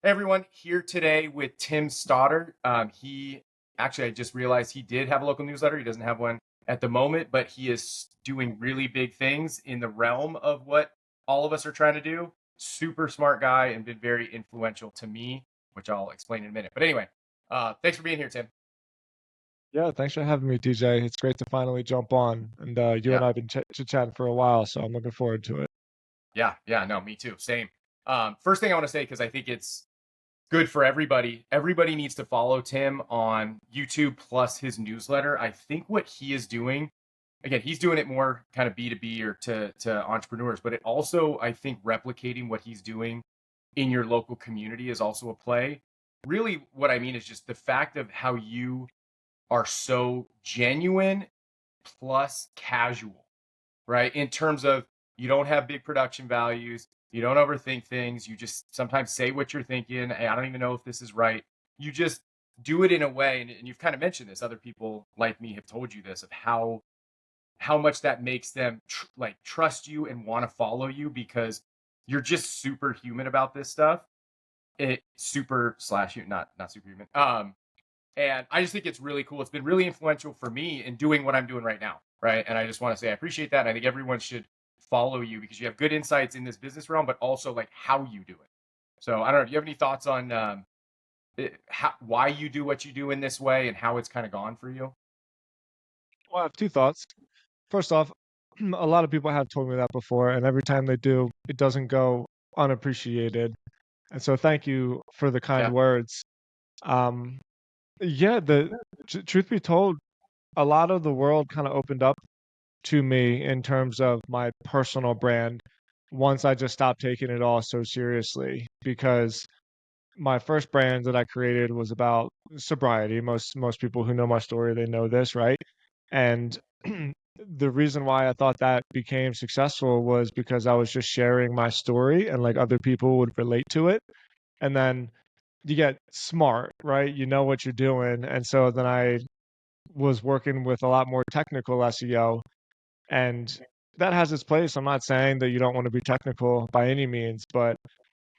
Hey everyone, here today with Tim Stoddart. He actually, I just realized he did have a local newsletter. He doesn't have one at the moment, but he is doing really big things in the realm of what all of us are trying to do. Super smart guy and been very influential to me, which I'll explain in a minute. But anyway, thanks for being here, Tim. Yeah, thanks for having me, DJ. It's great to finally jump on. And you and Yeah, I have been chit-chatting for a while, so I'm looking forward to it. yeah, no, me too. Same. First thing I want to say, because I think it's good for everybody. Everybody needs to follow Tim on YouTube plus his newsletter. I think what he is doing, again, he's doing it more kind of B2B or to entrepreneurs, but it also, I think, replicating what he's doing in your local community is also a play. Really, what I mean is just the fact of how you are so genuine plus casual, right? In terms of you don't have big production values, you don't overthink things, you just sometimes say what you're thinking. Hey, I don't even know if this is right. You just do it in a way, and you've kind of mentioned this. Other people like me have told you this of how much that makes them like trust you and want to follow you because you're just super human about this stuff. It super slash you not superhuman. And I just think it's really cool. It's been really influential for me in doing what I'm doing right now. Right. And I just want to say I appreciate that. And I think everyone should follow you because you have good insights in this business realm, but also like how you do it. So I don't know if you have any thoughts on why you do what you do in this way and how it's kind of gone for you. Well, I have two thoughts. First off, a lot of people have told me that before, and every time they do, it doesn't go unappreciated. And so thank you for the kind Yeah. words. Um, yeah, truth be told, a lot of the world kind of opened up to me in terms of my personal brand once I just stopped taking it all so seriously because my first brand that I created was about sobriety. Most people who know my story, they know this, right? And the reason why I thought that became successful was because I was just sharing my story and like other people would relate to it. And then you get smart, right? You know what you're doing. And so then I was working with a lot more technical SEO, and that has its place. I'm not saying that you don't want to be technical by any means, but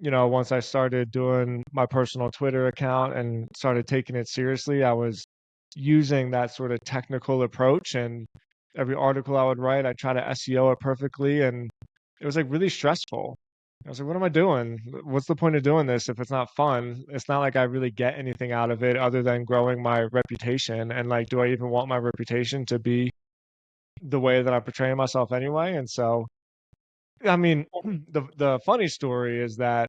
once I started doing my personal Twitter account and started taking it seriously, I was using that sort of technical approach. And every article I would write, I try to SEO it perfectly. And it was like really stressful. I was like, what am I doing? What's the point of doing this if it's not fun? It's not like I really get anything out of it other than growing my reputation. And like, do I even want my reputation to be the way that I'm portraying myself anyway? And so, I mean, the funny story is that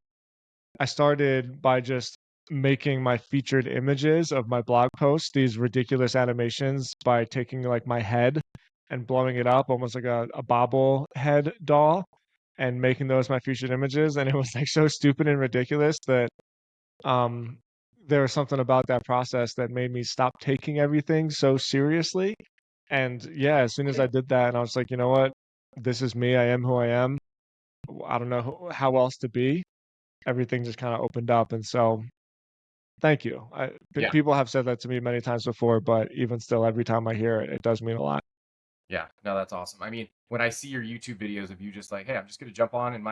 I started by just making my featured images of my blog posts, these ridiculous animations by taking like my head and blowing it up almost like a bobble head doll and making those my featured images. And it was like so stupid and ridiculous that um there was something about that process that made me stop taking everything so seriously. And yeah, as soon as I did that, and I was like, you know what? This is me. I am who I am. I don't know how else to be. Everything just kind of opened up. And so thank you. Yeah. People have said that to me many times before, but even still, every time I hear it, it does mean a lot. Yeah. No, that's awesome. I mean, when I see your YouTube videos of you just like, hey, I'm just going to jump on in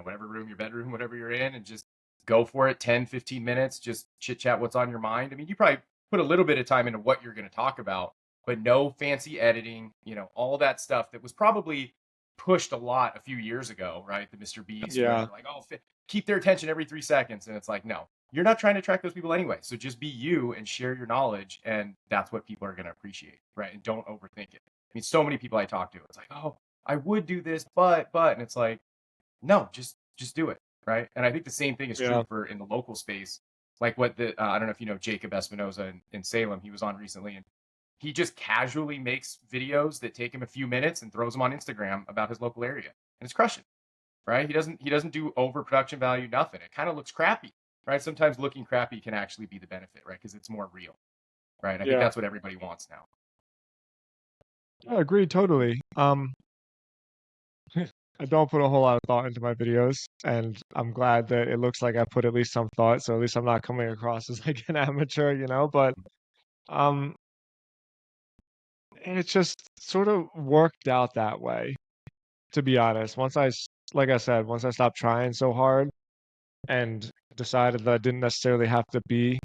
whatever room, your bedroom, whatever you're in, and just go for it 10, 15 minutes, just chit chat what's on your mind. I mean, you probably put a little bit of time into what you're going to talk about, but no fancy editing, all that stuff that was probably pushed a lot a few years ago, right? The Mr. Beast, Yeah. whoever, like, oh, keep their attention every 3 seconds. And it's like, no, you're not trying to attract those people anyway. So just be you and share your knowledge. And that's what people are going to appreciate, right? And don't overthink it. I mean, so many people I talk to, it's like, oh, I would do this, and it's like, no, just do it, right? And I think the same thing is true Yeah. for in the local space, like what the I don't know if you know Jacob Espinoza in Salem. He was on recently, and he just casually makes videos that take him a few minutes and throws them on Instagram about his local area, and it's crushing, right? He doesn't do overproduction value, nothing. It kind of looks crappy, right? Sometimes looking crappy can actually be the benefit, right? Because it's more real, right? I think Yeah. that's what everybody wants now. I agree totally. I don't put a whole lot of thought into my videos, and I'm glad that it looks like I put at least some thought, so at least I'm not coming across as like an amateur. But um, it just sort of worked out that way, to be honest. Like I said, once I stopped trying so hard and decided that I didn't necessarily have to be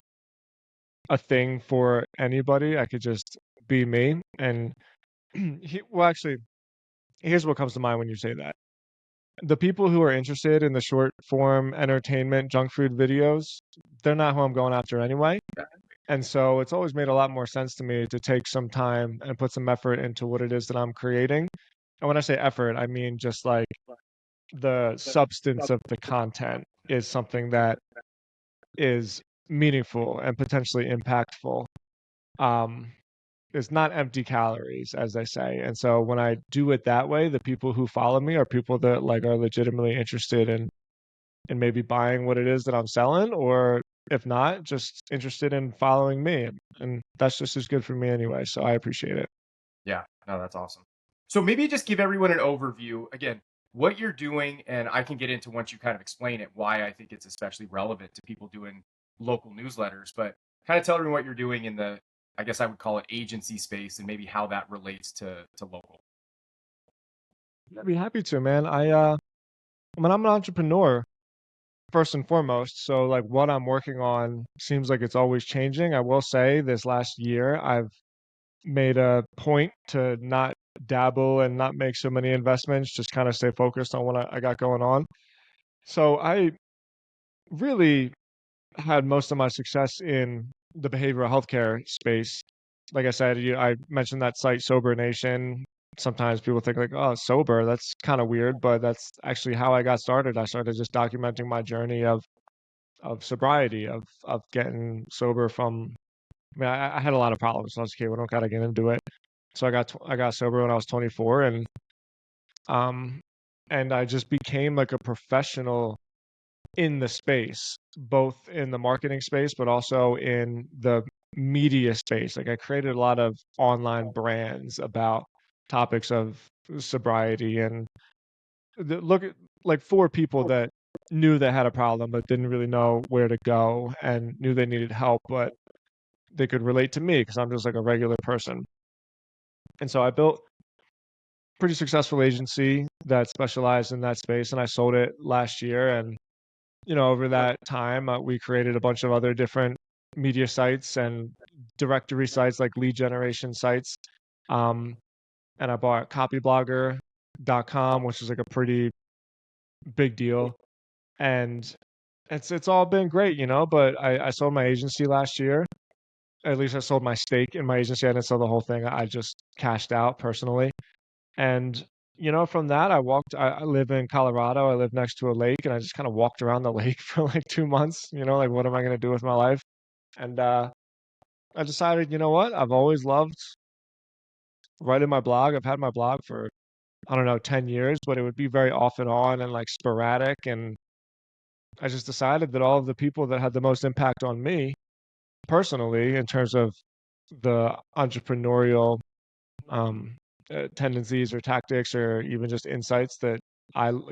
a thing for anybody. I could just be me. And well, actually, here's what comes to mind when you say that. The people who are interested in the short form entertainment junk food videos, they're not who I'm going after anyway. And so it's always made a lot more sense to me to take some time and put some effort into what it is that I'm creating. And when I say effort, I mean just like the substance of the content is something that is meaningful and potentially impactful. Um, it's not empty calories, as they say. And so when I do it that way, the people who follow me are people that like are legitimately interested in maybe buying what it is that I'm selling, or if not, just interested in following me. And that's just as good for me anyway. So I appreciate it. Yeah, no, that's awesome. So maybe just give everyone an overview again, what you're doing, and I can get into once you kind of explain it why I think it's especially relevant to people doing local newsletters. But kind of tell everyone what you're doing in the, I guess I would call it agency space, and maybe how that relates to local. I'd be happy to, man. I mean, I'm an entrepreneur first and foremost. So like what I'm working on seems like it's always changing. I will say this last year, I've made a point to not dabble and not make so many investments, just kind of stay focused on what I got going on. So I really had most of my success in the behavioral healthcare space. Like I said, I mentioned that site Sober Nation. Sometimes people think like, oh, sober, that's kind of weird, but that's actually how I got started. I started just documenting my journey of sobriety, of getting sober from. I mean, I had a lot of problems when I was a kid. We don't gotta get into it. So I got sober when I was 24, um, and I just became like a professional in the space, both in the marketing space, but also in the media space. Like I created a lot of online brands about topics of sobriety and look at like for people that knew they had a problem but didn't really know where to go and knew they needed help, but they could relate to me because I'm just like a regular person. And so I built pretty successful agency that specialized in that space and I sold it last year. And over that time, we created a bunch of other different media sites and directory sites like lead generation sites. Um, and I bought copyblogger.com, which is like a pretty big deal. And it's all been great, but I sold my agency last year. At least I sold my stake in my agency. I didn't sell the whole thing. I just cashed out personally. And from that, I live in Colorado. I live next to a lake, and I just kind of walked around the lake for like 2 months. Like what am I going to do with my life? And I decided, you know what? I've always loved writing my blog. I've had my blog for, I don't know, 10 years, but it would be very off and on and like sporadic. And I just decided that all of the people that had the most impact on me personally, in terms of the entrepreneurial um, tendencies or tactics or even just insights that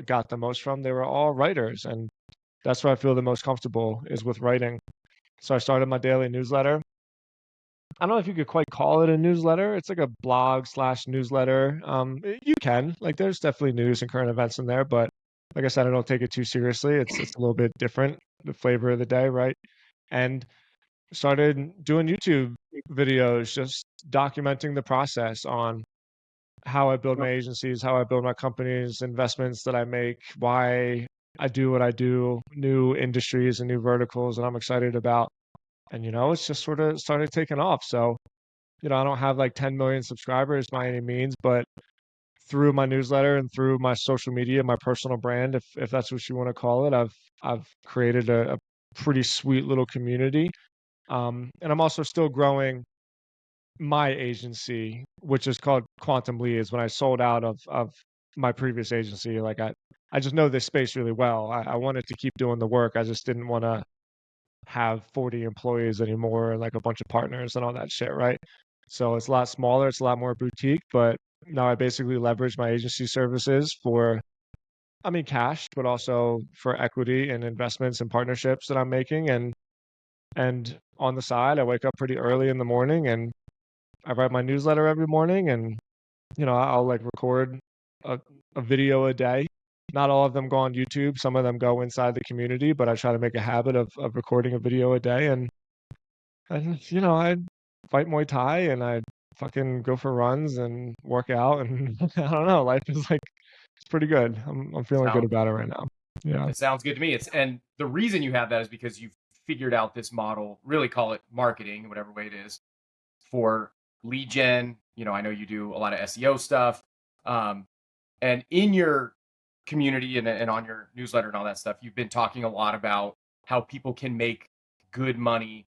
got the most from, they were all writers. And that's where I feel the most comfortable is with writing. So I started my daily newsletter. I don't know if you could quite call it a newsletter. It's like a blog slash newsletter. You can like, there's definitely news and current events in there, but like I said, I don't take it too seriously. It's a little bit different, the flavor of the day, right? And started doing YouTube videos, just documenting the process on how I build my agencies, how I build my companies, investments that I make, why I do what I do, new industries and new verticals that I'm excited about. And it's just sort of started taking off. So, I don't have like 10 million subscribers by any means, but through my newsletter and through my social media, my personal brand, if that's what you want to call it, I've created a pretty sweet little community. And I'm also still growing my agency, which is called Quantum Leads. When I sold out of my previous agency, like I just know this space really well. I wanted to keep doing the work. I just didn't want to have 40 employees anymore and like a bunch of partners and all that shit, right? So it's a lot smaller, it's a lot more boutique, but now I basically leverage my agency services for, I mean, cash, but also for equity and investments and partnerships that I'm making. And on the side, I wake up pretty early in the morning and I write my newsletter every morning and I'll like record a, a video a day Not all of them go on YouTube. Some of them go inside the community, but I try to make a habit of recording a video a day. And I fight Muay Thai and I fucking go for runs and work out. And I don't know, life is like, it's pretty good. I'm feeling good Sound about it right now. Yeah. It sounds good to me. And the reason you have that is because you've figured out this model, really call it marketing, whatever way it is, for lead gen. I know you do a lot of SEO stuff. Um, and in your community and on your newsletter and all that stuff, you've been talking a lot about how people can make good money,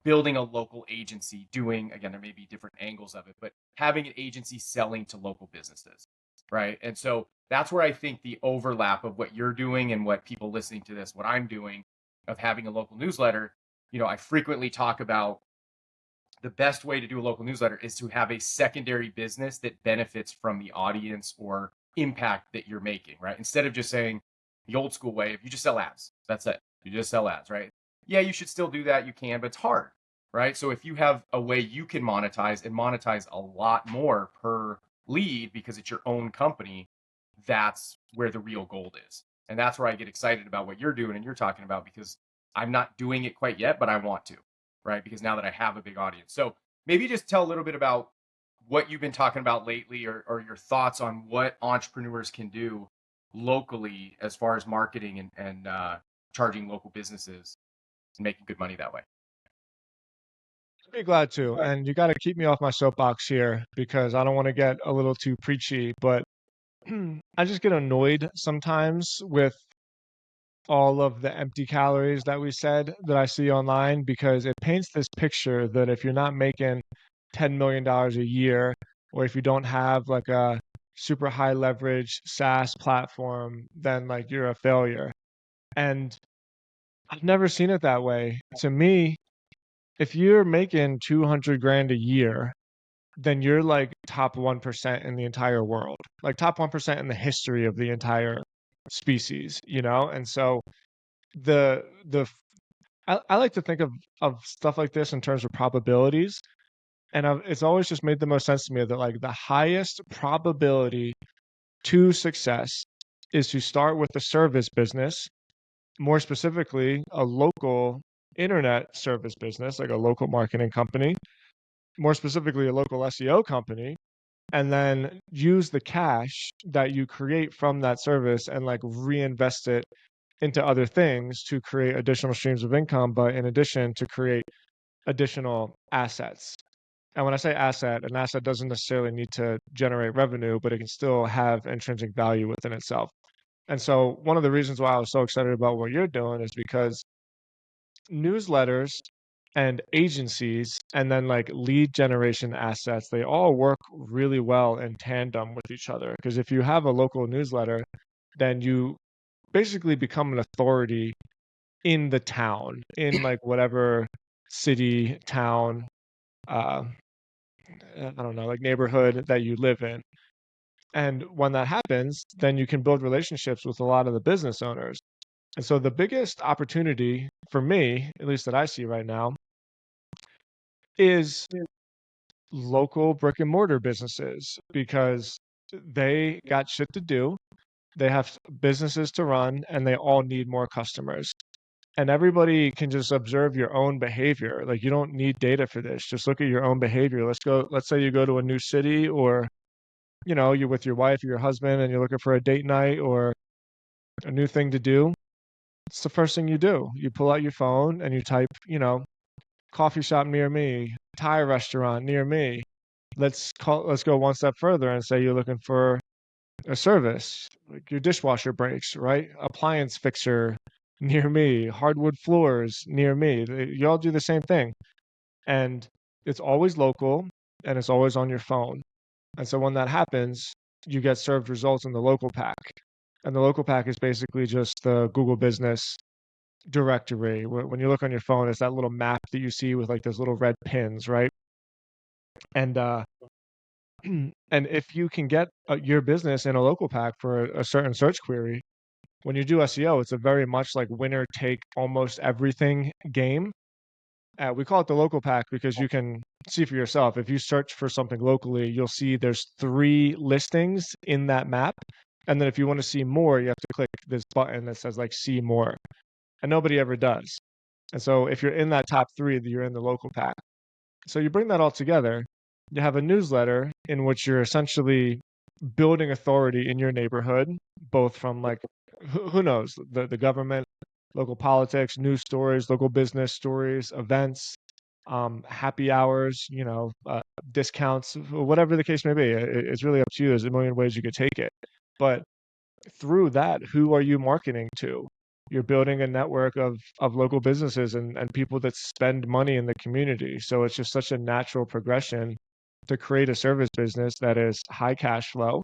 building a local agency, doing, again, there may be different angles of it, but having an agency selling to local businesses, right? And so that's where I think the overlap of what you're doing and what people listening to this, what I'm doing, of having a local newsletter, I frequently talk about the best way to do a local newsletter is to have a secondary business that benefits from the audience or impact that you're making, right? Instead of just saying the old school way, if you just sell ads, that's it. You just sell ads, right? Yeah, you should still do that. You can, but it's hard, right? So if you have a way you can monetize and monetize a lot more per lead because it's your own company, that's where the real gold is. And that's where I get excited about what you're doing and you're talking about, because I'm not doing it quite yet, but I want to, right? Because now that I have a big audience. So maybe just tell a little bit about what you've been talking about lately, or your thoughts on what entrepreneurs can do locally as far as marketing and charging local businesses and making good money that way. I'd be glad to. And you got to keep me off my soapbox here because I don't want to get a little too preachy, but I just get annoyed sometimes with all of the empty calories that we said that I see online because it paints this picture that if you're not making $10 million a year, or if you don't have like a super high leverage SaaS platform, then like you're a failure. And I've never seen it that way. To me, if you're making 200 grand a year, then you're like top 1% in the entire world, like top 1% in the history of the entire species. And so the I like to think of stuff like this in terms of probabilities, and it's always just made the most sense to me that like the highest probability to success is to start with a service business, more specifically a local internet service business, like a local marketing company, more specifically a local SEO company, and then use the cash that you create from that service and like reinvest it into other things to create additional streams of income, but in addition to create additional assets. And when I say asset, an asset doesn't necessarily need to generate revenue, but it can still have intrinsic value within itself. And so one of the reasons why I was so excited about what you're doing is because newsletters and agencies and then like lead generation assets, they all work really well in tandem with each other. Because if you have a local newsletter, then you basically become an authority in the town, in like whatever city, town, uh, I don't know, like neighborhood that you live in. And when that happens, then you can build relationships with a lot of the business owners. And so the biggest opportunity for me, at least that I see right now, is local brick and mortar businesses because they got shit to do. They have businesses to run and they all need more customers. And everybody can just observe your own behavior. Like you don't need data for this. Just look at your own behavior. Let's say you go to a new city, or you're with your wife or your husband and you're looking for a date night or a new thing to do. It's the first thing you do. You pull out your phone and you type, coffee shop near me, Thai restaurant near me. Let's go one step further and say you're looking for a service, like your dishwasher breaks, right? Appliance fixer near me, hardwood floors near me. You all do the same thing. And it's always local and it's always on your phone. And so when that happens, you get served results in the local pack. And the local pack is basically just the Google Business directory. When you look on your phone, it's that little map that you see with like those little red pins, right? And and if you can get your business in a local pack for a certain search query, when you do SEO, it's a very much like winner take almost everything game. We call it the local pack because you can see for yourself. If you search for something locally, you'll see there's 3 listings in that map And then if you want to see more, you have to click this button that says like see more. And nobody ever does. And so if you're in that top three, you're in the local pack. So you bring that all together, you have a newsletter in which you're essentially building authority in your neighborhood, both from like who knows, the government, local politics, news stories, local business stories, events, happy hours, discounts, whatever the case may be. It's really up to you. There's a million ways you could take it. But through that, who are you marketing to? You're building a network of local businesses and people that spend money in the community. So it's just such a natural progression to create a service business that is high cash flow,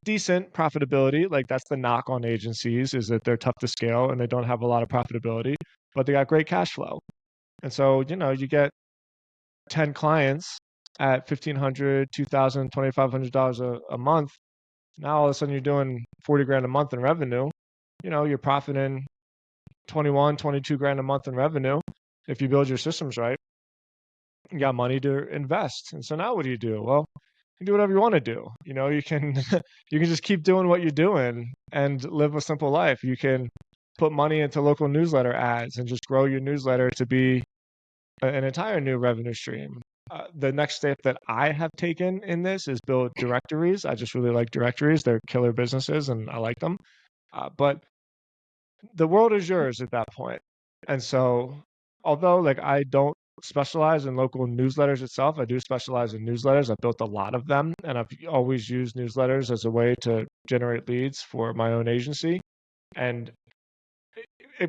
decent profitability. Like that's the knock on agencies is that they're tough to scale and they don't have a lot of profitability, but they got great cash flow. And so, you get 10 clients at 1,500, 2,000, $2,500 a month. Now all of a sudden you're doing 40 grand a month in revenue. You're profiting 21, 22 grand a month in revenue. If you build your systems right, you got money to invest. And so now what do? Well, you do whatever you want to do. You can you can just keep doing what you're doing and live a simple life. You can put money into local newsletter ads and just grow your newsletter to be an entire new revenue stream. The next step that I have taken in this is build directories. I just really like directories. They're killer businesses and I like them. But the world is yours at that point. And so, although like I don't specialize in local newsletters itself, I do specialize in newsletters. I've built a lot of them, and I've always used newsletters as a way to generate leads for my own agency. And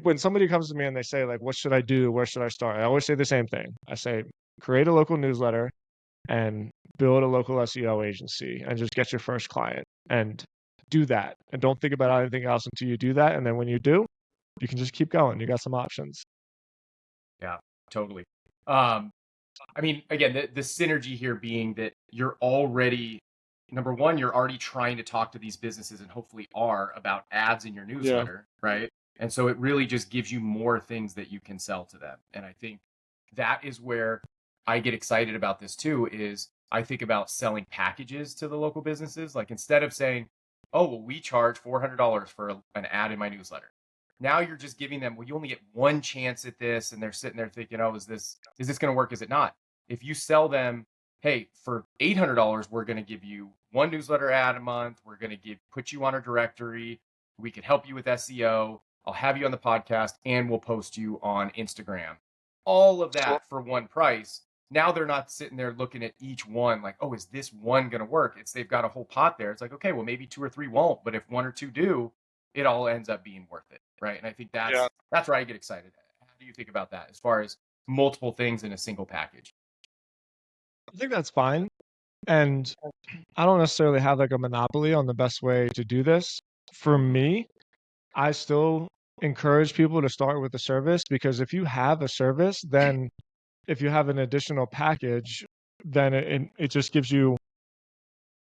when somebody comes to me and they say like, "What should I do? Where should I start?" I always say the same thing. I say, create a local newsletter and build a local SEO agency, and just get your first client and do that. And don't think about anything else until you do that. And then when you do, you can just keep going. You got some options. Yeah, totally. Um, I mean, again, the synergy here being that you're already, number one, you're already trying to talk to these businesses and hopefully are about ads in your Yeah. newsletter, right? And so it really just gives you more things that you can sell to them. And I think that is where I get excited about this too, is I think about selling packages to the local businesses. Like instead of saying, oh, well, we charge $400 for an ad in my newsletter. Now you're just giving them, well, you only get one chance at this. And they're sitting there thinking, oh, is this going to work? Is it not? If you sell them, hey, for $800, we're going to give you one newsletter ad a month. We're going to put you on our directory. We can help you with SEO. I'll have you on the podcast and we'll post you on Instagram. All of that for one price. Now they're not sitting there looking at each one like, oh, is this one going to work? They've got a whole pot there. It's like, okay, well, maybe two or three won't, but if one or two do, it all ends up being worth it, right? And I think Yeah. that's where I get excited. How do you think about that as far as multiple things in a single package? I think that's fine. And I don't necessarily have like a monopoly on the best way to do this. For me, I still encourage people to start with a service because if you have a service, then if you have an additional package, then it just gives you,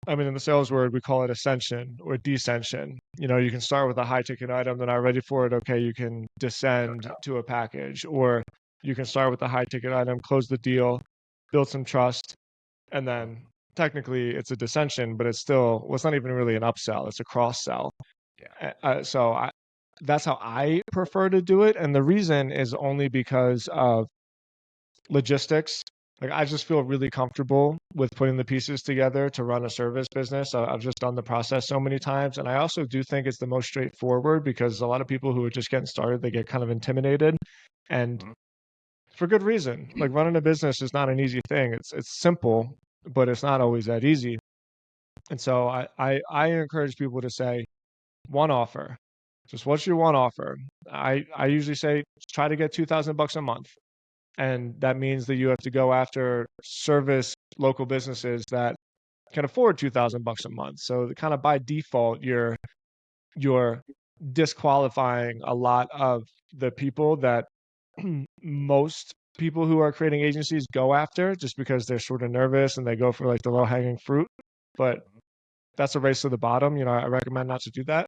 I mean, in the sales word, we call it ascension or descension. You can start with a high ticket item, they're not ready for it. Okay, you can descend to a package, or you can start with a high ticket item, close the deal, build some trust, and then technically it's a dissension, but it's still, well, it's not even really an upsell, it's a cross sell. Yeah. That's how I prefer to do it. And the reason is only because of logistics. Like I just feel really comfortable with putting the pieces together to run a service business. I've just done the process so many times. And I also do think it's the most straightforward because a lot of people who are just getting started, they get kind of intimidated. And Mhm. for good reason. Like running a business is not an easy thing. It's simple, but it's not always that easy. And so I encourage people to say one offer. Just what's your one offer? I usually say try to get $2,000 a month. And that means that you have to go after service local businesses that can afford $2,000 a month. So kind of by default, you're disqualifying a lot of the people that most people who are creating agencies go after just because they're sort of nervous and they go for like the low hanging fruit. But that's a race to the bottom. I recommend not to do that.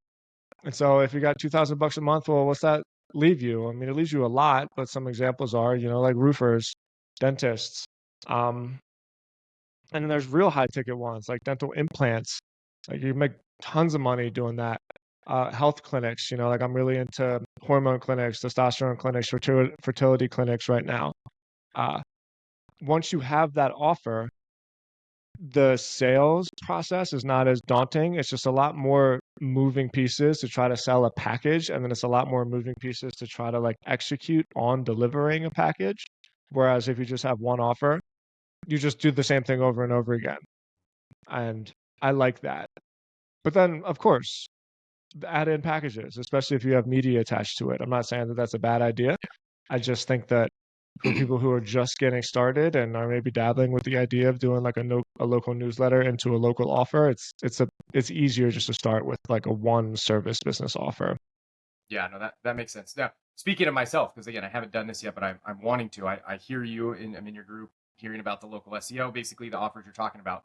And so if you got $2,000 a month, well, what's that leave you? I mean, it leaves you a lot, but some examples are, like roofers, dentists, and then there's real high ticket ones like dental implants. Like you make tons of money doing that. Health clinics, like I'm really into hormone clinics, testosterone clinics, fertility clinics right now. Uh, Once you have that offer, the sales process is not as daunting. It's just a lot more moving pieces to try to sell a package, and then it's a lot more moving pieces to try to like execute on delivering a package. Whereas if you just have one offer, you just do the same thing over and over again. And I like that. But then, of course, add in packages, especially if you have media attached to it. I'm not saying that that's a bad idea. I just think that for people who are just getting started and are maybe dabbling with the idea of doing like a local newsletter into a local offer, it's easier just to start with like a one service business offer. Yeah, no, that makes sense. Now, speaking of myself, because again, I haven't done this yet, but I'm wanting to. I hear you I'm in your group hearing about the local SEO, basically the offers you're talking about.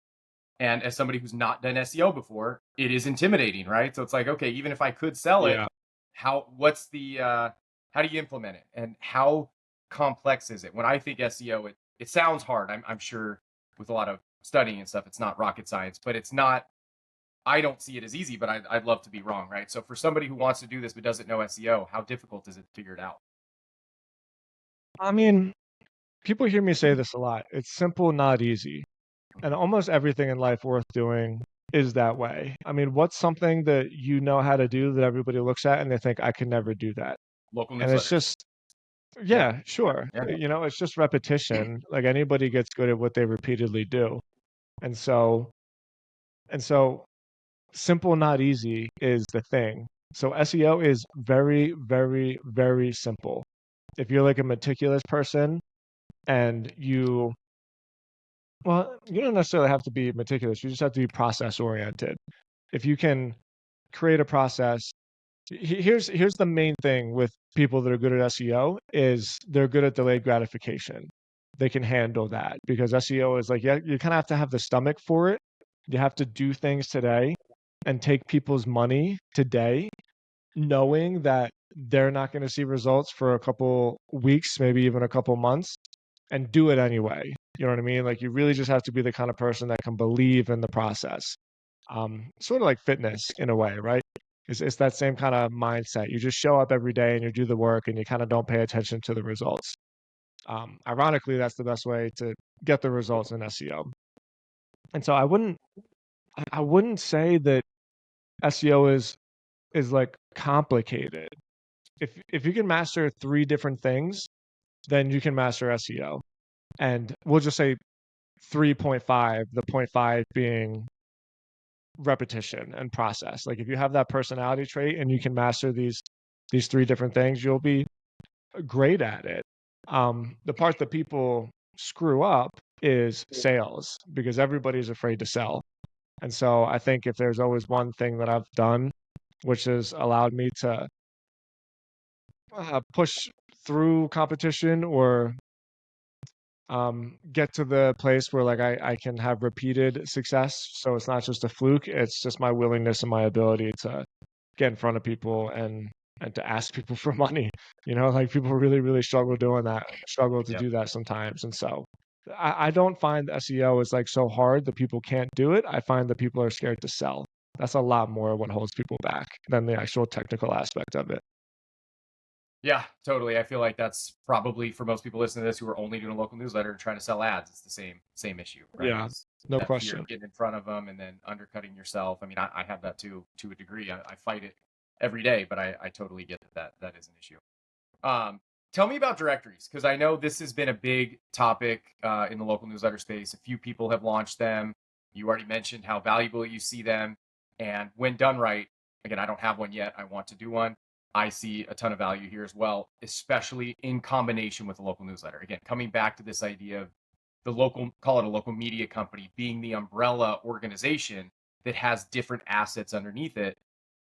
And as somebody who's not done SEO before, it is intimidating, right? So it's like, okay, even if I could sell it, Yeah. what's the how do you implement it? And how complex is it? When I think SEO, it sounds hard. I'm sure with a lot of studying and stuff, it's not rocket science, but it's not. I don't see it as easy, but I'd love to be wrong, right? So for somebody who wants to do this but doesn't know SEO, how difficult is it to figure it out? I mean, people hear me say this a lot. It's simple, not easy. And almost everything in life worth doing is that way. I mean, what's something that you know how to do that everybody looks at and they think I can never do that? Local And it's newsletters. just, Yeah. yeah, sure. Yeah. It's just repetition. Like anybody gets good at what they repeatedly do. And so simple, not easy is the thing. So SEO is very, very, very simple. If you're like a meticulous person and well, you don't necessarily have to be meticulous. You just have to be process oriented. If you can create a process, here's the main thing with people that are good at SEO is they're good at delayed gratification. They can handle that because SEO is like, yeah, you kind of have to have the stomach for it. You have to do things today and take people's money today, knowing that they're not going to see results for a couple weeks, maybe even a couple months, and do it anyway. You know what I mean? Like you really just have to be the kind of person that can believe in the process. Sort of like fitness in a way, right? It's that same kind of mindset. You just show up every day and you do the work and you kind of don't pay attention to the results. Ironically, that's the best way to get the results in SEO. And so I wouldn't say that SEO is like complicated. If you can master three different things, then you can master SEO. And we'll just say 3.5, the point five being repetition and process. Like if you have that personality trait and you can master these three different things, you'll be great at it. The part that people screw up is sales because everybody's afraid to sell. And so I think if there's always one thing that I've done, which has allowed me to push through competition or get to the place where like I can have repeated success. So it's not just a fluke, it's just my willingness and my ability to get in front of people and to ask people for money. Like people really, really struggle to Yep. do that sometimes. And so I don't find SEO is like so hard that people can't do it. I find that people are scared to sell. That's a lot more what holds people back than the actual technical aspect of it. Yeah, totally. I feel like that's probably for most people listening to this who are only doing a local newsletter and trying to sell ads. It's the same issue, right? Yeah, Is no that fear question. of getting in front of them and then undercutting yourself. I mean, I have that too to a degree. I fight it every day, but I totally get that is an issue. Um, Tell me about directories because I know this has been a big topic in the local newsletter space. A few people have launched them. You already mentioned how valuable you see them, and when done right, again, I don't have one yet. I want to do one. I see a ton of value here as well, especially in combination with a local newsletter. Again, coming back to this idea of the local, call it a local media company, being the umbrella organization that has different assets underneath it,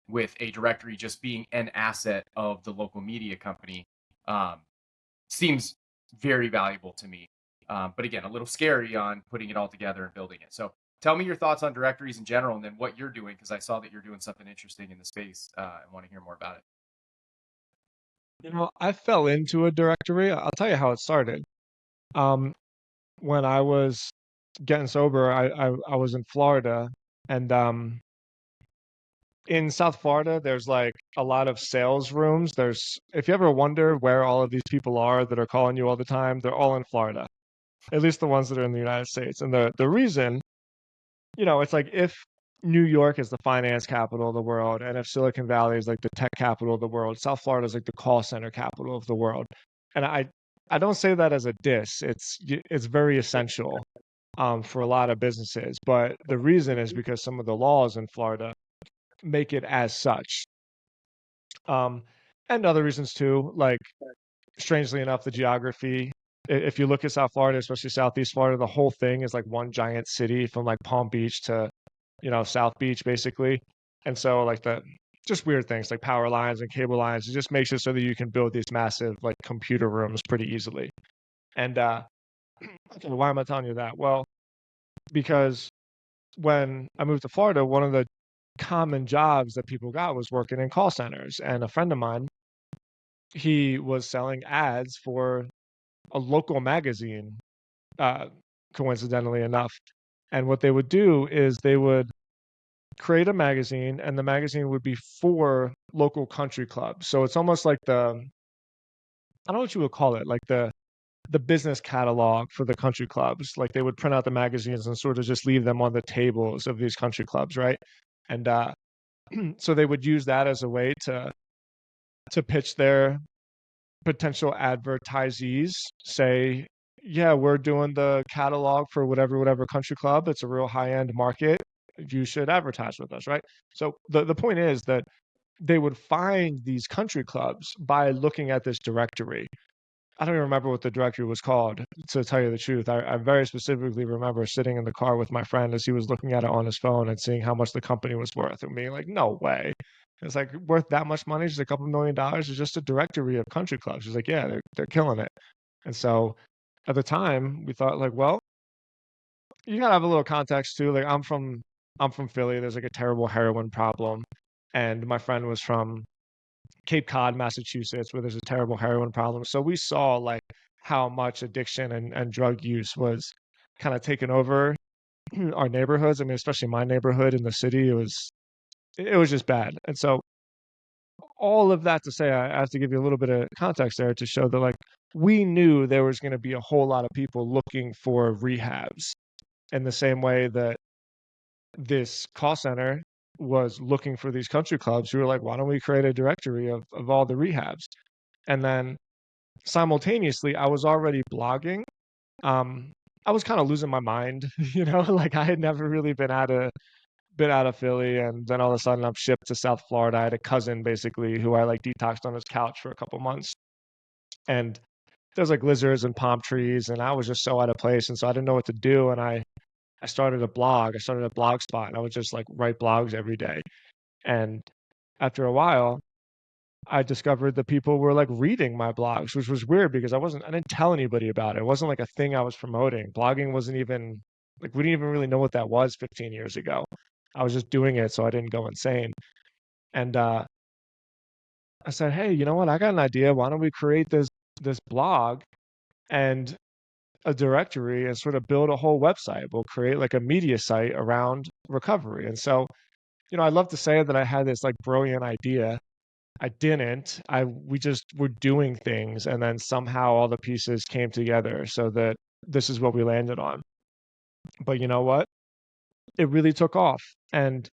with a directory just being an asset of the local media company, um, seems very valuable to me. But again, a little scary on putting it all together and building it. So tell me your thoughts on directories in general and then what you're doing, because I saw that you're doing something interesting in the space and want to hear more about it. I fell into a directory. I'll tell you how it started. Um, when I was getting sober, I was in Florida, and in South Florida, there's like a lot of sales rooms. There's, if you ever wonder where all of these people are that are calling you all the time, they're all in Florida, at least the ones that are in the United States. And the reason, it's like if New York is the finance capital of the world, and if Silicon Valley is like the tech capital of the world, South Florida is like the call center capital of the world. And I don't say that as a diss. It's very essential for a lot of businesses. But the reason is because some of the laws in Florida make it as such. Um, and other reasons too, like strangely enough, the geography. If you look at South Florida, especially Southeast Florida, the whole thing is like one giant city from like Palm Beach to, South Beach basically. And so like the just weird things like power lines and cable lines, it just makes it so that you can build these massive like computer rooms pretty easily. And okay, why am I telling you that? Well, because when I moved to Florida, one of the common jobs that people got was working in call centers. And a friend of mine, he was selling ads for a local magazine, uh, coincidentally enough. And what they would do is they would create a magazine, and the magazine would be for local country clubs. So it's almost like I don't know what you would call it, like the business catalog for the country clubs. Like they would print out the magazines and sort of just leave them on the tables of these country clubs, right? And so they would use that as a way to pitch their potential advertisees, say, yeah, we're doing the catalog for whatever country club. It's a real high end market. You should advertise with us, right? So the point is that they would find these country clubs by looking at this directory. I don't even remember what the directory was called, to tell you the truth. I very specifically remember sitting in the car with my friend as he was looking at it on his phone and seeing how much the company was worth and being like, no way. It's like worth that much money, just a couple $1 million. It's just a directory of country clubs. He's like, yeah, they're killing it. And so at the time we thought like, well, you gotta have a little context too. Like I'm from Philly. There's like a terrible heroin problem. And my friend was from Cape Cod, Massachusetts, where there's a terrible heroin problem. So we saw like how much addiction and drug use was kind of taking over our neighborhoods. I mean, especially my neighborhood in the city, it was just bad. And so all of that to say, I have to give you a little bit of context there to show that like we knew there was going to be a whole lot of people looking for rehabs in the same way that this call center was looking for these country clubs who were like, why don't we create a directory of all the rehabs? And then simultaneously, I was already blogging. Um, I was kind of losing my mind, like I had never really been out of Philly, and then all of a sudden I'm shipped to South Florida. I had a cousin basically who I like detoxed on his couch for a couple months, and there's like lizards and palm trees, and I was just so out of place, and so I didn't know what to do, and I started a blog. I started a blog spot, and I would just like write blogs every day. And after a while, I discovered that people were like reading my blogs, which was weird because I didn't tell anybody about it. It wasn't like a thing I was promoting. Blogging wasn't even like we didn't even really know what that was 15 years ago. I was just doing it so I didn't go insane. And I said, hey, you know what? I got an idea. Why don't we create this blog and a directory and sort of build a whole website? We'll create like a media site around recovery. And so, I'd love to say that I had this like brilliant idea. I didn't. We just were doing things, and then somehow all the pieces came together so that this is what we landed on. But you know what? It really took off. And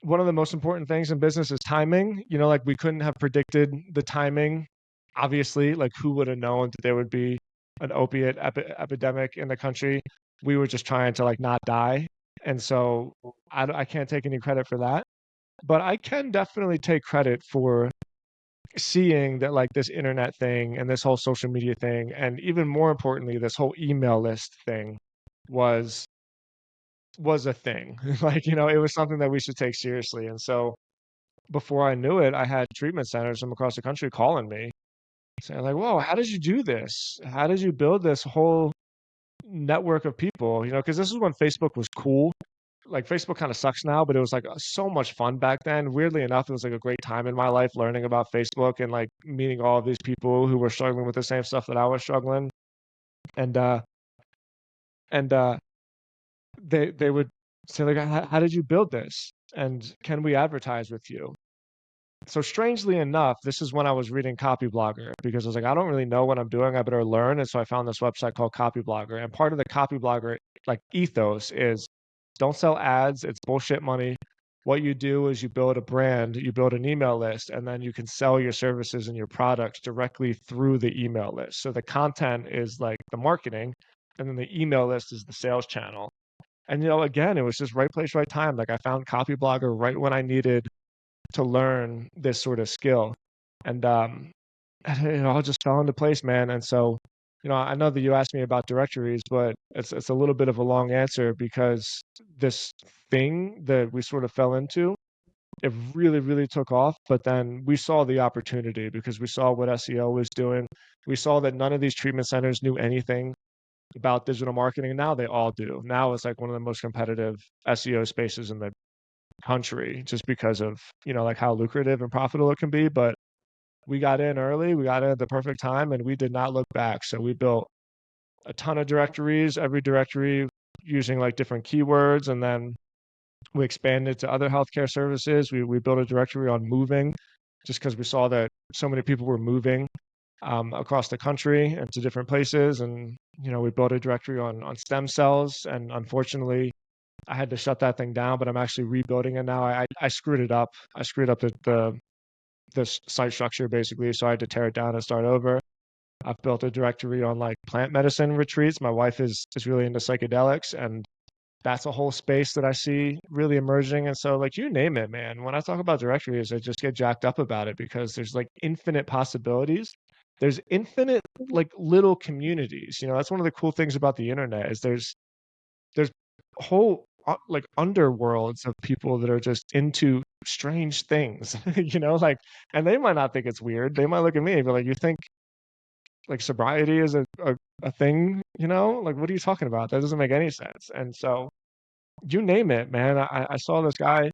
one of the most important things in business is timing. Like we couldn't have predicted the timing. Obviously, like who would have known that there would be an opiate epidemic in the country? We were just trying to like not die. And so I can't take any credit for that. But I can definitely take credit for seeing that like this internet thing and this whole social media thing, and even more importantly, this whole email list thing was was a thing. Like, it was something that we should take seriously. And so before I knew it, I had treatment centers from across the country calling me saying like, whoa, how did you do this? How did you build this whole network of people? Because this is when Facebook was cool. Like Facebook kind of sucks now, but it was like so much fun back then. Weirdly enough, it was like a great time in my life learning about Facebook and like meeting all of these people who were struggling with the same stuff that I was struggling. And and they would say like, how did you build this? And can we advertise with you? So strangely enough, this is when I was reading Copyblogger because I was like, I don't really know what I'm doing. I better learn. And so I found this website called Copyblogger. And part of the Copyblogger like ethos is don't sell ads. It's bullshit money. What you do is you build a brand, you build an email list, and then you can sell your services and your products directly through the email list. So the content is like the marketing, and then the email list is the sales channel. And again, it was just right place, right time. Like I found Copyblogger right when I needed to learn this sort of skill. And and it all just fell into place, man. And so, I know that you asked me about directories, but it's a little bit of a long answer because this thing that we sort of fell into, it really, really took off. But then we saw the opportunity because we saw what SEO was doing. We saw that none of these treatment centers knew anything about digital marketing, and now they all do. Now it's like one of the most competitive SEO spaces in the country just because of, like how lucrative and profitable it can be. But we got in early, we got in at the perfect time, and we did not look back. So we built a ton of directories, every directory using like different keywords, and then we expanded to other healthcare services. We built a directory on moving just because we saw that so many people were moving across the country and to different places. And, we built a directory on stem cells. And unfortunately, I had to shut that thing down, but I'm actually rebuilding it now. I screwed it up. I screwed up the site structure basically, so I had to tear it down and start over. I've built a directory on like plant medicine retreats. My wife is really into psychedelics, and that's a whole space that I see really emerging. And so, like, you name it, man. When I talk about directories, I just get jacked up about it because there's like infinite possibilities. There's infinite like little communities. That's one of the cool things about the internet is there's whole like underworlds of people that are just into strange things, like, and they might not think it's weird. They might look at me and be like, you think like sobriety is a thing, like, what are you talking about? That doesn't make any sense. And so you name it, man. I saw this guy,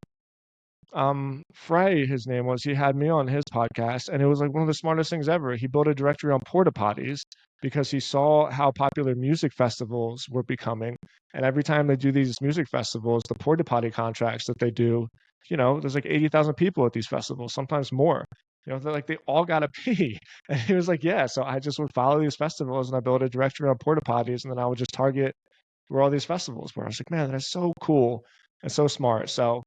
Frey, his name was, he had me on his podcast, and it was like one of the smartest things ever. He built a directory on porta potties because he saw how popular music festivals were becoming. And every time they do these music festivals, the porta potty contracts that they do, there's like 80,000 people at these festivals, sometimes more. They're like, they all got to pee. And he was like, yeah. So I just would follow these festivals and I built a directory on porta potties, and then I would just target where all these festivals were. I was like, man, that's so cool and so smart. So,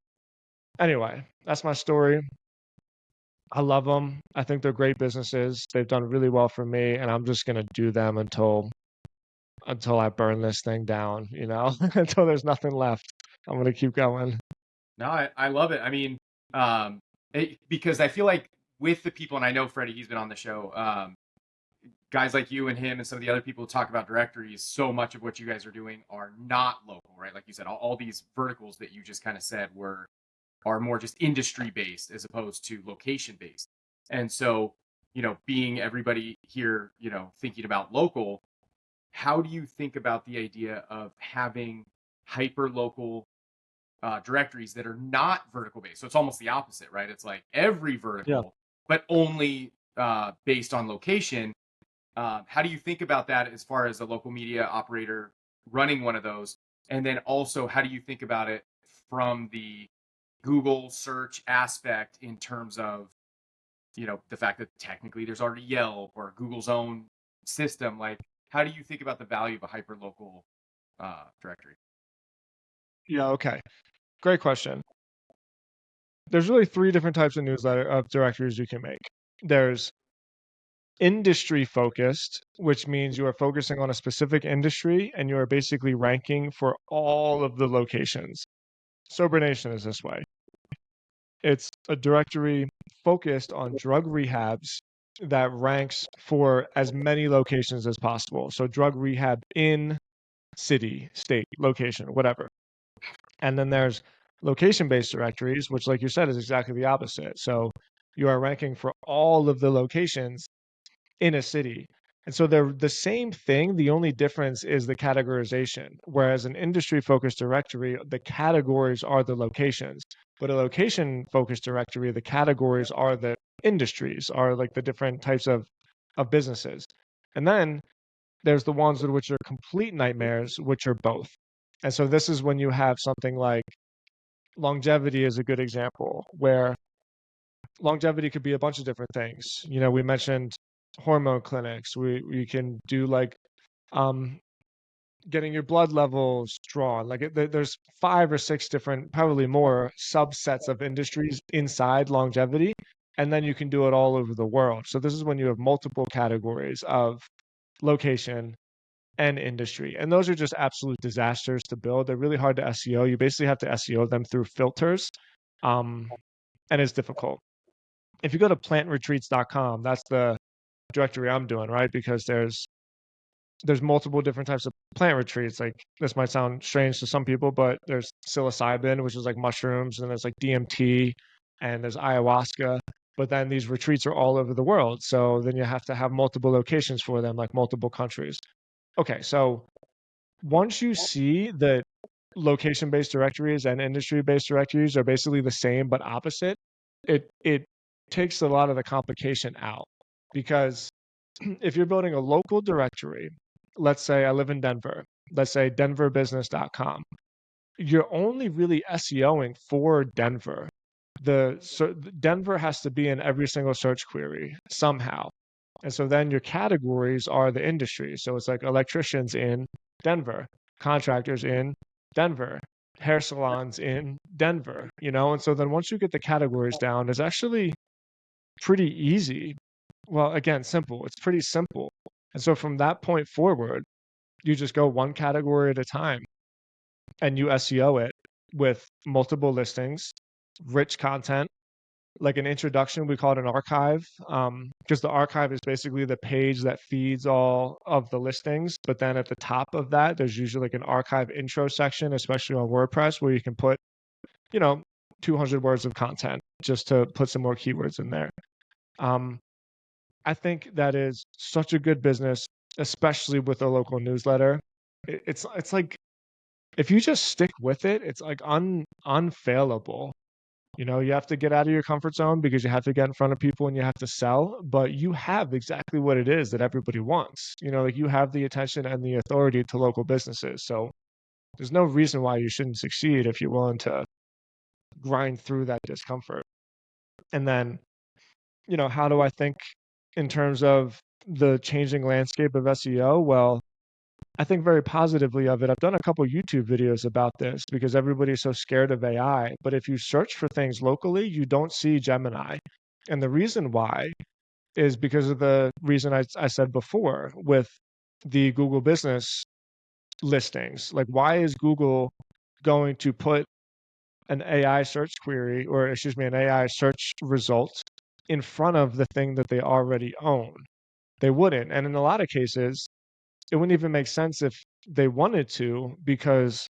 anyway, that's my story. I love them. I think they're great businesses. They've done really well for me, and I'm just gonna do them until I burn this thing down, until there's nothing left. I'm gonna keep going. No, I love it. I mean, because I feel like with the people, and I know Freddie, he's been on the show. Guys like you and him and some of the other people who talk about directories, so much of what you guys are doing are not local, right? Like you said, all these verticals that you just kind of said are more just industry based as opposed to location based. And so, being everybody here, thinking about local, how do you think about the idea of having hyper local directories that are not vertical based? So it's almost the opposite, right? It's like every Yeah. vertical, but only based on location. How do you think about that as far as a local media operator running one of those? And then also, how do you think about it from the Google search aspect in terms of, the fact that technically there's already Yelp or Google's own system? Like, how do you think about the value of a hyper local directory? Yeah. Okay. Great question. There's really three different types of newsletter of directories you can make. There's industry focused, which means you are focusing on a specific industry and you are basically ranking for all of the locations. Sober Nation is this way. It's a directory focused on drug rehabs that ranks for as many locations as possible. So drug rehab in city, state, location, whatever. And then there's location-based directories, which, like you said, is exactly the opposite. So you are ranking for all of the locations in a city. And so they're the same thing. The only difference is the categorization. Whereas an industry focused directory, the categories are the locations. But a location focused directory, the categories are the industries, are like the different types of businesses. And then there's the ones that which are complete nightmares, which are both. And so this is when you have something like longevity is a good example where longevity could be a bunch of different things. You know, we mentioned hormone clinics. We can do like um, getting your blood levels drawn. Like there's 5 or 6 different, probably more subsets of industries inside longevity, and then you can do it all over the world. So this is when you have multiple categories of location and industry, and those are just absolute disasters to build. They're really hard to SEO. You basically have to SEO them through filters, um, and it's difficult. If you go to plantretreats.com, that's the directory I'm doing, right? Because there's multiple different types of plant retreats. Like this might sound strange to some people, but there's psilocybin, which is like mushrooms, and there's like DMT, and there's ayahuasca. But then these retreats are all over the world. So then you have to have multiple locations for them, like multiple countries. Okay, so once you see that location-based directories and industry-based directories are basically the same but opposite, it takes a lot of the complication out. Because if you're building a local directory, let's say I live in Denver, let's say denverbusiness.com, you're only really SEOing for Denver. Denver has to be in every single search query somehow. And so then your categories are the industry. So it's like electricians in Denver, contractors in Denver, hair salons in Denver, you know? And so then once you get the categories down, it's actually pretty easy. Well, again, simple. It's pretty simple. And so from that point forward, you just go one category at a time and you SEO it with multiple listings, rich content, like an introduction. We call it an archive, because the archive is basically the page that feeds all of the listings. But then at the top of that, there's usually like an archive intro section, especially on WordPress, where you can put, you know, 200 words of content just to put some more keywords in there. I think that is such a good business, especially with a local newsletter. It's like if you just stick with it, it's like unfailable. You know, you have to get out of your comfort zone because you have to get in front of people and you have to sell, but you have exactly what it is that everybody wants. You know, like you have the attention and the authority to local businesses. So there's no reason why you shouldn't succeed if you're willing to grind through that discomfort. And then, you know, how do I think in terms of the changing landscape of SEO? Well, I think very positively of it. I've done a couple YouTube videos about this because everybody's so scared of AI. But if you search for things locally, you don't see Gemini. And the reason why is because of the reason I said before with the Google business listings. Like, why is Google going to put an AI search query, or excuse me, an AI search result in front of the thing that they already own? They wouldn't. And in a lot of cases, it wouldn't even make sense if they wanted to, because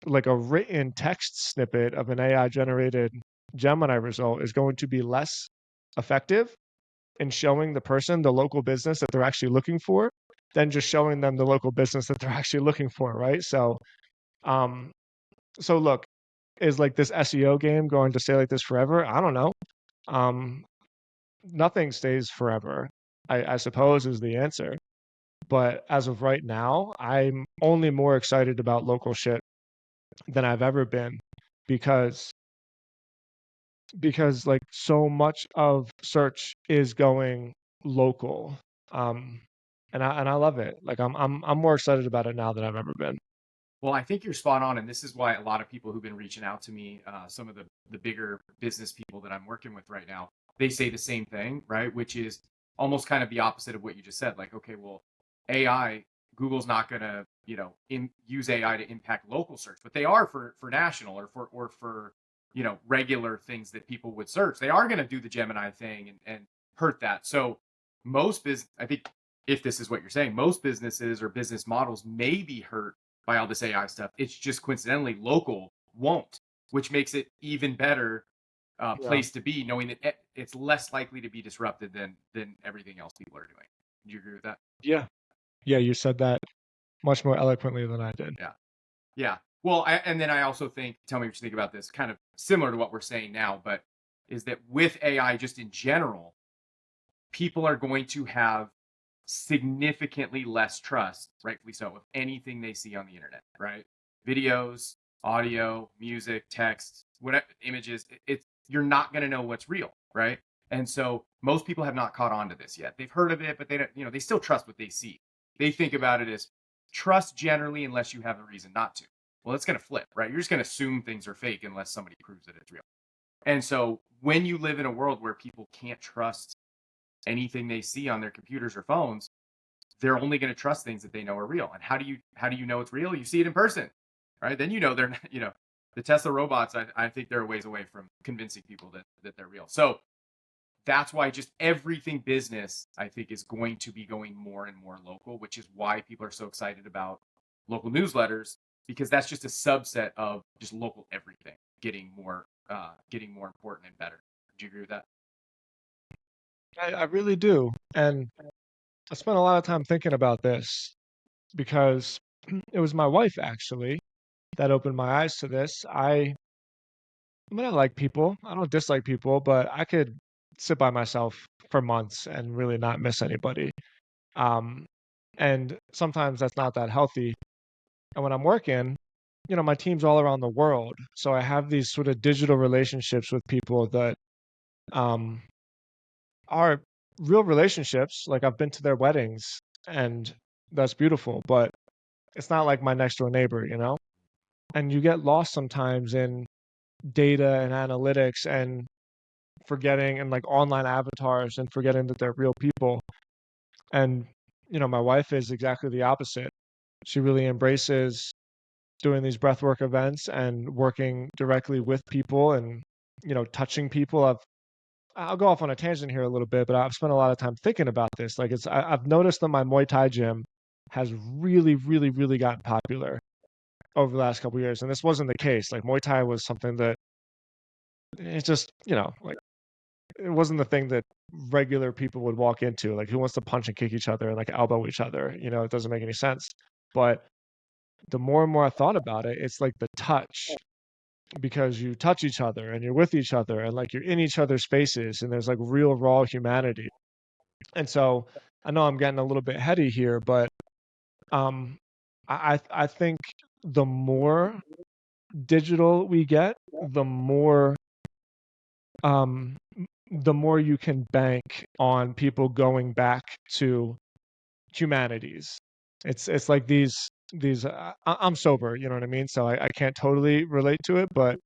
like a written text snippet of an AI generated Gemini result is going to be less effective in showing the person the local business that they're actually looking for than just showing them the local business that they're actually looking for, right? Um, so look, is like this SEO game going to stay like this forever? I don't know. Um, Nothing stays forever, I suppose is the answer. But as of right now, I'm only more excited about local shit than I've ever been because like so much of search is going local. Um and I love it. Like I'm more excited about it now than I've ever been. Well, I think you're spot on, and this is why a lot of people who've been reaching out to me, some of the bigger business people that I'm working with right now, they say the same thing, right? Which is almost kind of the opposite of what you just said. Like, okay, well, AI, Google's not going to, use AI to impact local search, but they are for national or for regular things that people would search. They are going to do the Gemini thing and hurt that. So I think if this is what you're saying, most businesses or business models may be hurt by all this AI stuff. It's just coincidentally local won't, which makes it even better Yeah. place to be, knowing that it's less likely to be disrupted than everything else people are doing. Do you agree with that? Yeah. Yeah, you said that much more eloquently than I did. Yeah, yeah. Well, and then I also think, tell me what you think about this, kind of similar to what we're saying now, but is that with AI just in general, people are going to have significantly less trust, rightfully so, of anything they see on the internet, right? Videos, audio, music, text, whatever images, you're not going to know what's real, right? And so most people have not caught on to this yet. They've heard of it, but they don't, they still trust what they see. They think about it as trust generally unless you have a reason not to. Well, it's going to flip, right? You're just going to assume things are fake unless somebody proves that it's real. And so when you live in a world where people can't trust anything they see on their computers or phones, they're only going to trust things that they know are real. And how do you know it's real? You see it in person, right? Then they're not, the Tesla robots. I think they're a ways away from convincing people that they're real. So that's why just everything business, I think, is going to be going more and more local, which is why people are so excited about local newsletters, because that's just a subset of just local everything getting more important and better. Do you agree with that? I really do. And I spent a lot of time thinking about this because it was my wife actually that opened my eyes to this. I like people. I don't dislike people, but I could sit by myself for months and really not miss anybody. Um, and sometimes that's not that healthy. And when I'm working, my team's all around the world. So I have these sort of digital relationships with people that um, are real relationships. Like I've been to their weddings and that's beautiful, but it's not like my next door neighbor. And you get lost sometimes in data and analytics and forgetting and like online avatars and forgetting that they're real people. And, my wife is exactly the opposite. She really embraces doing these breathwork events and working directly with people and, touching people. I'll go off on a tangent here a little bit, but I've spent a lot of time thinking about this. Like I've noticed that my Muay Thai gym has really, really, really gotten popular over the last couple of years. And this wasn't the case. Like Muay Thai was something that it's just, like it wasn't the thing that regular people would walk into. Like who wants to punch and kick each other and like elbow each other? It doesn't make any sense. But the more and more I thought about it, it's like the touch because you touch each other and you're with each other and like you're in each other's spaces and there's like real raw humanity. And so I know I'm getting a little bit heady here, but um I think the more digital we get, um the more you can bank on people going back to humanities. It's like I'm sober, you know what I mean? So I can't totally relate to it, but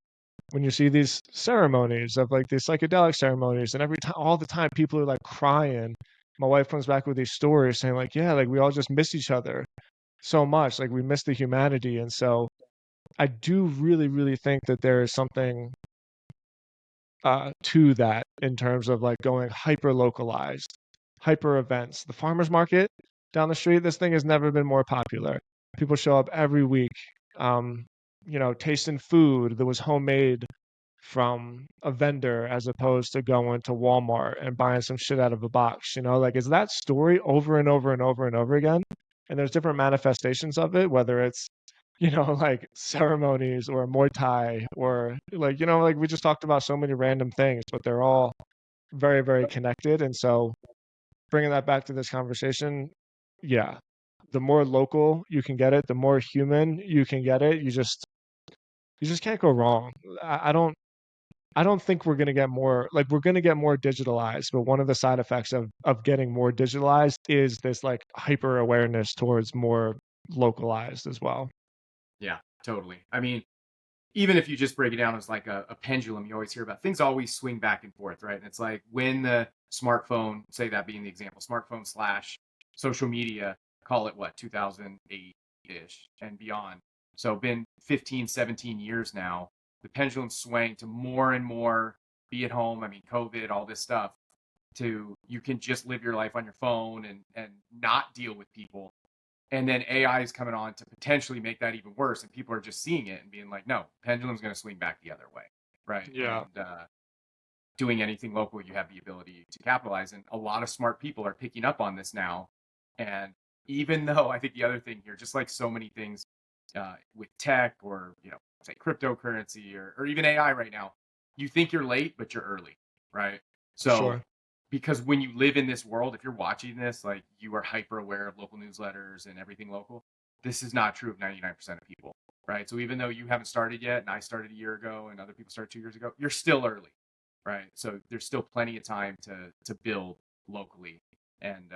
when you see these ceremonies of like these psychedelic ceremonies and every time all the time people are like crying, my wife comes back with these stories saying like, yeah, like we all just miss each other so much, like we miss the humanity. And so I do really, really think that there is something to that in terms of like going hyper localized, hyper events. The farmers market down the street, this thing has never been more popular. People show up every week, um, tasting food that was homemade from a vendor as opposed to going to Walmart and buying some shit out of a box. Like is that story over and over and over and over again? And there's different manifestations of it, whether it's like ceremonies or Muay Thai or like, like we just talked about so many random things, but they're all very, very connected. And so bringing that back to this conversation, yeah, the more local you can get it, the more human you can get it. You just can't go wrong. I don't think we're going to get more like we're going to get more digitalized, but one of the side effects of getting more digitalized is this like hyper awareness towards more localized as well. Yeah, totally. I mean, even if you just break it down as like a pendulum, you always hear about things always swing back and forth, right? And it's like when the smartphone, say that being the example, smartphone slash social media, call it what, 2008 ish and beyond. So been 15, 17 years now, the pendulum swang to more and more be at home. I mean, COVID, all this stuff, to you can just live your life on your phone and not deal with people. And then AI is coming on to potentially make that even worse. And people are just seeing it and being like, no, pendulum's going to swing back the other way. Right. Yeah, And doing anything local, you have the ability to capitalize. And a lot of smart people are picking up on this now. And even though I think the other thing here, just like so many things with tech or, say cryptocurrency or even AI right now, you think you're late, but you're early. Right. for So sure. because when you live in this world, if you're watching this, like you are hyper aware of local newsletters and everything local. This is not true of 99% of people. right? So even though you haven't started yet, and I started a year ago, and other people started 2 years ago, you're still early, right? So there's still plenty of time to build locally, and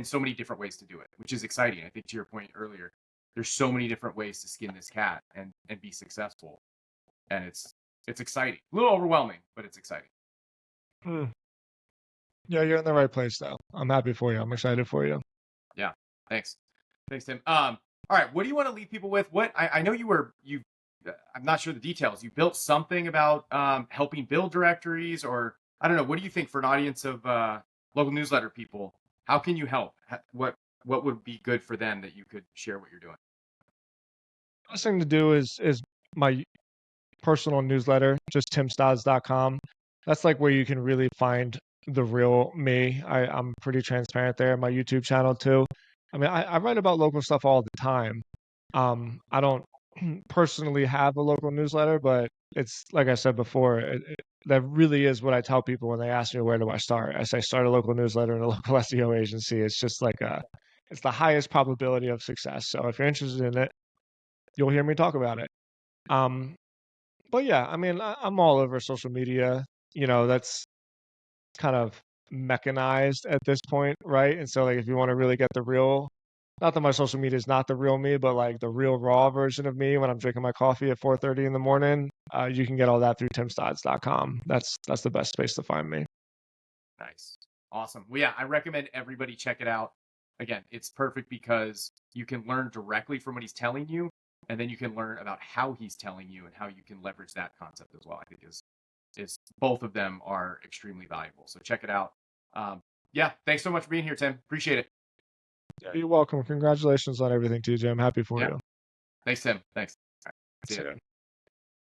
so many different ways to do it, which is exciting. I think to your point earlier, there's so many different ways to skin this cat and be successful, and it's exciting. A little overwhelming, but it's exciting. Mm. Yeah, you're in the right place though. I'm happy for you. I'm excited for you. Yeah. Thanks. Thanks, Tim. All right. What do you want to leave people with? I know I'm not sure the details. You built something about helping build directories, or I don't know. What do you think for an audience of local newsletter people? How can you help? What would be good for them that you could share what you're doing? Best thing to do is my personal newsletter, just timstodds.com. That's like where you can really find the real me. I'm pretty transparent there. My YouTube channel too. I mean, I write about local stuff all the time. I don't personally have a local newsletter, but it's like I said before, that really is what I tell people when they ask me where do I start. I say start a local newsletter and a local SEO agency. It's just like it's the highest probability of success. So if you're interested in it, you'll hear me talk about it. Um, but yeah, I mean, I'm all over social media. That's kind of mechanized at this point, right? And so, like, if you want to really get the real, not that my social media is not the real me, but like the real raw version of me when I'm drinking my coffee at 4:30 in the morning, you can get all that through timstodds.com. That's the best space to find me. Nice. Awesome. Well, yeah, I recommend everybody check it out. Again, it's perfect because you can learn directly from what he's telling you, and then you can learn about how he's telling you and how you can leverage that concept as well. I think is both of them are extremely valuable. So check it out. Yeah, thanks so much for being here, Tim. Appreciate it. Yeah, you're welcome. Congratulations on everything, TJ. I'm happy for Yeah, you. thanks, Tim. Thanks. All right, see See ya. ya.